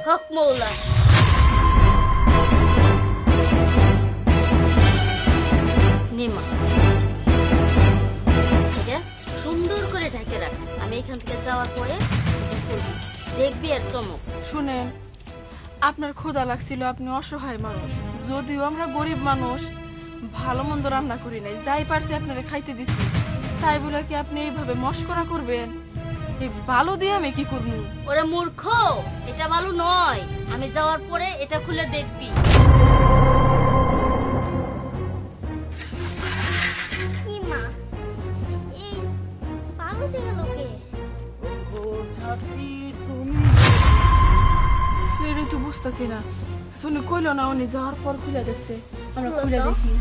হক মৌলা। নিমা এটা সুন্দর করে ঢেকে রাখ, আমি এখান থেকে যাওয়ার পরে এটা খুলবি, দেখবি আর চমক। শুনেন, আপনার ক্ষুধা লাগছিল, আপনি অসহায় মানুষ, যদিও আমরা গরিব মানুষ, ভালো মন্দ রান্না করি নাই, যাই পারছি আপনারা খাইতে দিছি, তাই বলে কি আপনি এইভাবে মস্করা করবেন? এই বালু দিয়ে আমি কি করবো? ওরে মূর্খ, এটা ভালো নয়, আমি যাওয়ার পরে এটা খুলে দেখবি। কি মা, এই বালু দিয়ে লোকে সেটাই তো বুঝতেছি না। শুনে কইলো না উনি যাওয়ার পর খুলে দেখতে, আমরা খুলো খুলে তো। দেখি।